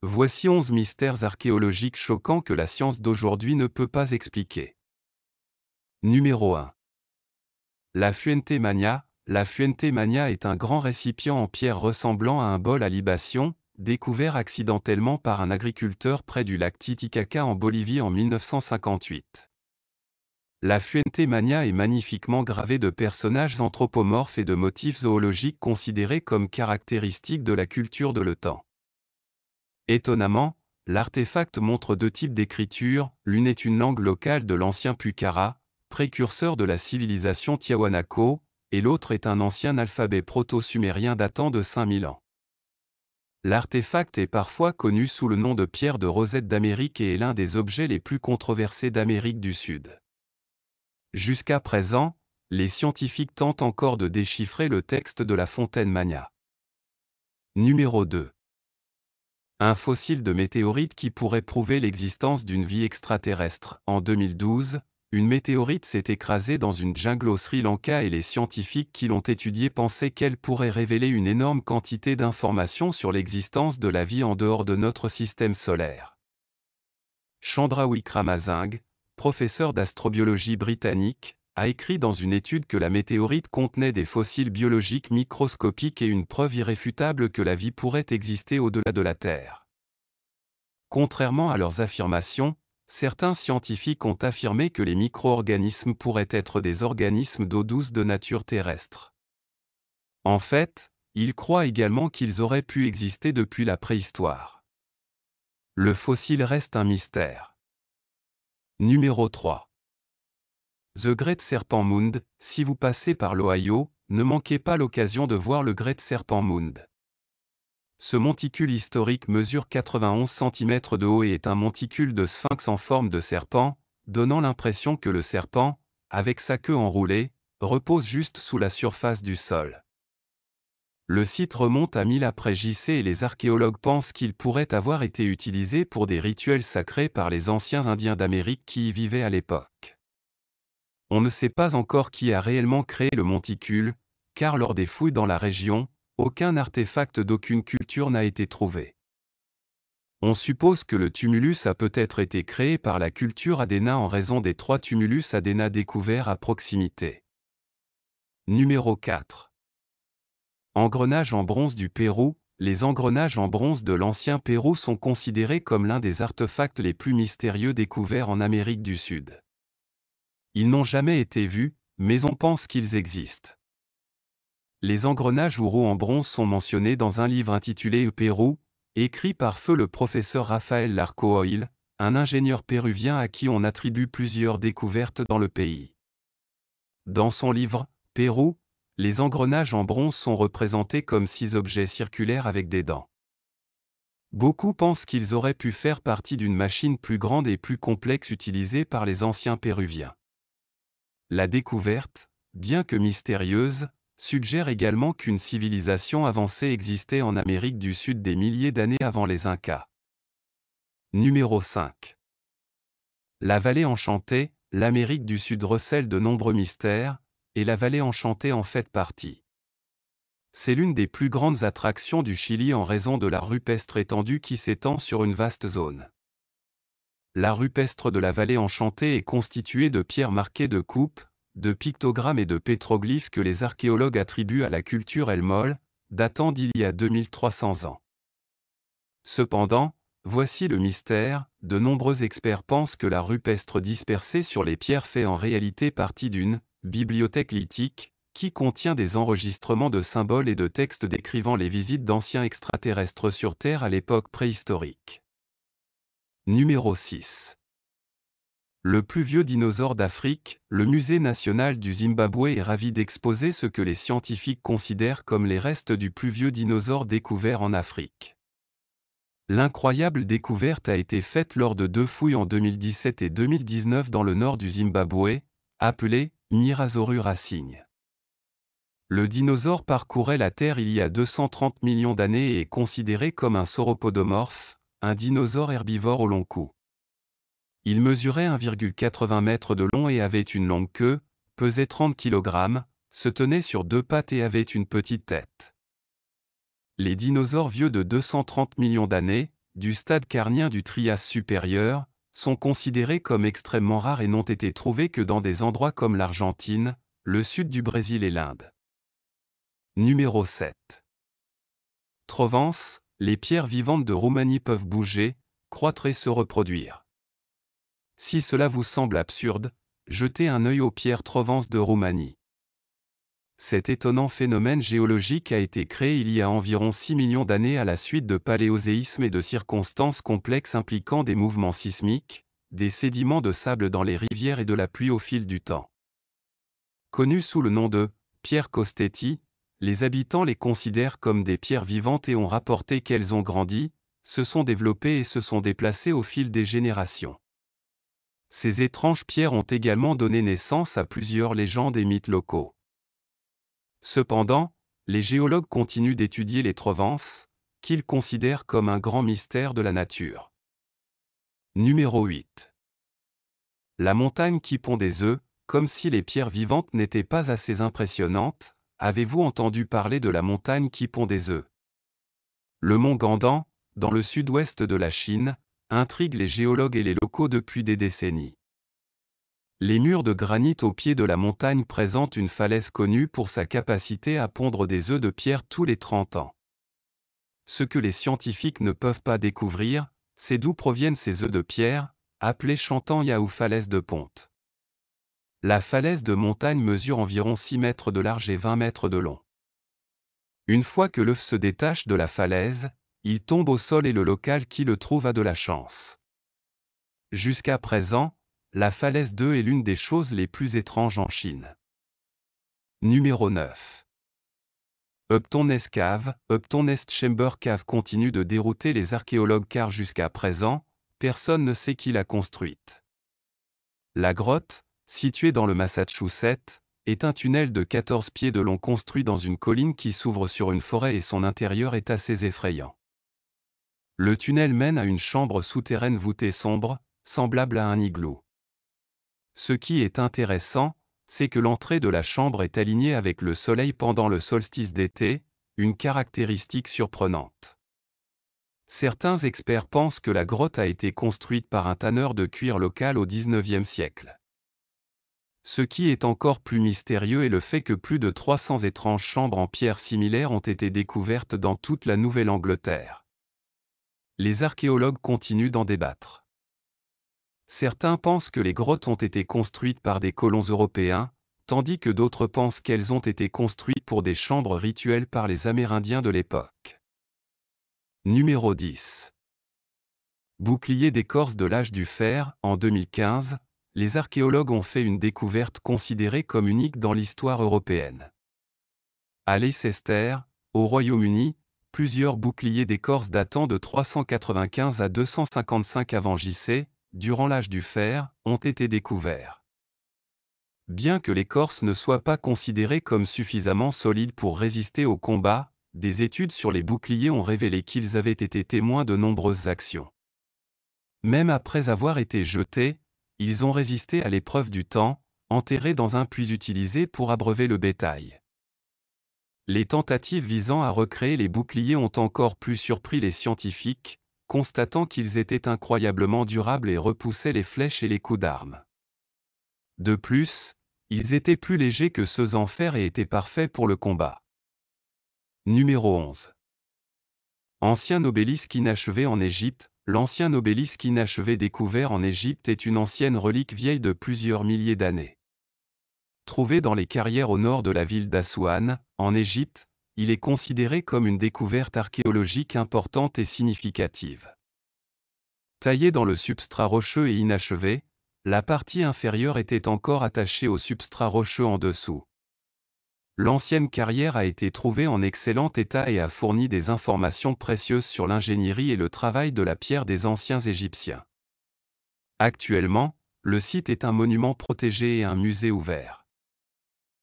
Voici 11 mystères archéologiques choquants que la science d'aujourd'hui ne peut pas expliquer. Numéro 1. La Fuente Magna. La Fuente Magna est un grand récipient en pierre ressemblant à un bol à libation, découvert accidentellement par un agriculteur près du lac Titicaca en Bolivie en 1958. La Fuente Magna est magnifiquement gravée de personnages anthropomorphes et de motifs zoologiques considérés comme caractéristiques de la culture de le temps. Étonnamment, l'artefact montre deux types d'écriture, l'une est une langue locale de l'ancien Pucara, précurseur de la civilisation Tiahuanaco, et l'autre est un ancien alphabet proto-sumérien datant de 5000 ans. L'artefact est parfois connu sous le nom de pierre de Rosette d'Amérique et est l'un des objets les plus controversés d'Amérique du Sud. Jusqu'à présent, les scientifiques tentent encore de déchiffrer le texte de la Fontaine Magna. Numéro 2. Un fossile de météorite qui pourrait prouver l'existence d'une vie extraterrestre. En 2012, une météorite s'est écrasée dans une jungle au Sri Lanka et les scientifiques qui l'ont étudiée pensaient qu'elle pourrait révéler une énorme quantité d'informations sur l'existence de la vie en dehors de notre système solaire. Chandra Wickramasinghe, professeur d'astrobiologie britannique, a écrit dans une étude que la météorite contenait des fossiles biologiques microscopiques et une preuve irréfutable que la vie pourrait exister au-delà de la Terre. Contrairement à leurs affirmations, certains scientifiques ont affirmé que les micro-organismes pourraient être des organismes d'eau douce de nature terrestre. En fait, ils croient également qu'ils auraient pu exister depuis la préhistoire. Le fossile reste un mystère. Numéro 3. The Great Serpent Mound. Si vous passez par l'Ohio, ne manquez pas l'occasion de voir le Great Serpent Mound. Ce monticule historique mesure 91 cm de haut et est un monticule de sphinx en forme de serpent, donnant l'impression que le serpent, avec sa queue enroulée, repose juste sous la surface du sol. Le site remonte à 1000 après JC et les archéologues pensent qu'il pourrait avoir été utilisé pour des rituels sacrés par les anciens Indiens d'Amérique qui y vivaient à l'époque. On ne sait pas encore qui a réellement créé le monticule, car lors des fouilles dans la région, aucun artefact d'aucune culture n'a été trouvé. On suppose que le tumulus a peut-être été créé par la culture Adena en raison des 3 tumulus Adena découverts à proximité. Numéro 4. Engrenages en bronze du Pérou. Les engrenages en bronze de l'ancien Pérou sont considérés comme l'un des artefacts les plus mystérieux découverts en Amérique du Sud. Ils n'ont jamais été vus, mais on pense qu'ils existent. Les engrenages ou roues en bronze sont mentionnés dans un livre intitulé Pérou, écrit par feu le professeur Rafael Larcoil, un ingénieur péruvien à qui on attribue plusieurs découvertes dans le pays. Dans son livre, Pérou, les engrenages en bronze sont représentés comme 6 objets circulaires avec des dents. Beaucoup pensent qu'ils auraient pu faire partie d'une machine plus grande et plus complexe utilisée par les anciens péruviens. La découverte, bien que mystérieuse, suggère également qu'une civilisation avancée existait en Amérique du Sud des milliers d'années avant les Incas. Numéro 5. La vallée enchantée. L'Amérique du Sud recèle de nombreux mystères, et la vallée enchantée en fait partie. C'est l'une des plus grandes attractions du Chili en raison de la rupestre étendue qui s'étend sur une vaste zone. La rupestre de la vallée enchantée est constituée de pierres marquées de coupes, de pictogrammes et de pétroglyphes que les archéologues attribuent à la culture El Mol, datant d'il y a 2300 ans. Cependant, voici le mystère, de nombreux experts pensent que la rupestre dispersée sur les pierres fait en réalité partie d'une bibliothèque lithique, qui contient des enregistrements de symboles et de textes décrivant les visites d'anciens extraterrestres sur Terre à l'époque préhistorique. Numéro 6. Le plus vieux dinosaure d'Afrique. Le Musée national du Zimbabwe est ravi d'exposer ce que les scientifiques considèrent comme les restes du plus vieux dinosaure découvert en Afrique. L'incroyable découverte a été faite lors de 2 fouilles en 2017 et 2019 dans le nord du Zimbabwe, appelée Mirazoru racine. Le dinosaure parcourait la Terre il y a 230 millions d'années et est considéré comme un sauropodomorphe, un dinosaure herbivore au long cou. Il mesurait 1,80 m de long et avait une longue queue, pesait 30 kg, se tenait sur 2 pattes et avait une petite tête. Les dinosaures vieux de 230 millions d'années, du stade carnien du Trias supérieur, sont considérés comme extrêmement rares et n'ont été trouvés que dans des endroits comme l'Argentine, le sud du Brésil et l'Inde. Numéro 7. Trovence, les pierres vivantes de Roumanie peuvent bouger, croître et se reproduire. Si cela vous semble absurde, jetez un œil aux pierres Trovence de Roumanie. Cet étonnant phénomène géologique a été créé il y a environ 6 millions d'années à la suite de paléoséisme et de circonstances complexes impliquant des mouvements sismiques, des sédiments de sable dans les rivières et de la pluie au fil du temps. Connues sous le nom de pierres Costetti, les habitants les considèrent comme des pierres vivantes et ont rapporté qu'elles ont grandi, se sont développées et se sont déplacées au fil des générations. Ces étranges pierres ont également donné naissance à plusieurs légendes et mythes locaux. Cependant, les géologues continuent d'étudier les Trovances, qu'ils considèrent comme un grand mystère de la nature. Numéro 8. La montagne qui pond des œufs, comme si les pierres vivantes n'étaient pas assez impressionnantes, avez-vous entendu parler de la montagne qui pond des œufs? Le mont Gandan, dans le sud-ouest de la Chine, intrigue les géologues et les locaux depuis des décennies. Les murs de granit au pied de la montagne présentent une falaise connue pour sa capacité à pondre des œufs de pierre tous les 30 ans. Ce que les scientifiques ne peuvent pas découvrir, c'est d'où proviennent ces œufs de pierre, appelés Chantanya ou falaise de ponte. La falaise de montagne mesure environ 6 mètres de large et 20 mètres de long. Une fois que l'œuf se détache de la falaise, il tombe au sol et le local qui le trouve a de la chance. Jusqu'à présent, la falaise d'œuf est l'une des choses les plus étranges en Chine. Numéro 9. Upton Nest Cave. Upton Nest Chamber Cave continue de dérouter les archéologues car jusqu'à présent, personne ne sait qui l'a construite. La grotte, située dans le Massachusetts, est un tunnel de 14 pieds de long construit dans une colline qui s'ouvre sur une forêt et son intérieur est assez effrayant. Le tunnel mène à une chambre souterraine voûtée sombre, semblable à un igloo. Ce qui est intéressant, c'est que l'entrée de la chambre est alignée avec le soleil pendant le solstice d'été, une caractéristique surprenante. Certains experts pensent que la grotte a été construite par un tanneur de cuir local au XIXe siècle. Ce qui est encore plus mystérieux est le fait que plus de 300 étranges chambres en pierre similaires ont été découvertes dans toute la Nouvelle-Angleterre. Les archéologues continuent d'en débattre. Certains pensent que les grottes ont été construites par des colons européens, tandis que d'autres pensent qu'elles ont été construites pour des chambres rituelles par les Amérindiens de l'époque. Numéro 10. Bouclier d'écorce de l'âge du fer. En 2015, les archéologues ont fait une découverte considérée comme unique dans l'histoire européenne. À Leicester, au Royaume-Uni, plusieurs boucliers d'écorce datant de 395 à 255 avant J.C., durant l'âge du fer, ont été découverts. Bien que l'écorce ne soit pas considérée comme suffisamment solide pour résister au combat, des études sur les boucliers ont révélé qu'ils avaient été témoins de nombreuses actions. Même après avoir été jetés, ils ont résisté à l'épreuve du temps, enterrés dans un puits utilisé pour abreuver le bétail. Les tentatives visant à recréer les boucliers ont encore plus surpris les scientifiques, constatant qu'ils étaient incroyablement durables et repoussaient les flèches et les coups d'armes. De plus, ils étaient plus légers que ceux en fer et étaient parfaits pour le combat. Numéro 11. Ancien obélisque inachevé en Égypte. L'ancien obélisque inachevé découvert en Égypte est une ancienne relique vieille de plusieurs milliers d'années. Trouvé dans les carrières au nord de la ville d'Assouan, en Égypte, il est considéré comme une découverte archéologique importante et significative. Taillé dans le substrat rocheux et inachevé, la partie inférieure était encore attachée au substrat rocheux en dessous. L'ancienne carrière a été trouvée en excellent état et a fourni des informations précieuses sur l'ingénierie et le travail de la pierre des anciens Égyptiens. Actuellement, le site est un monument protégé et un musée ouvert.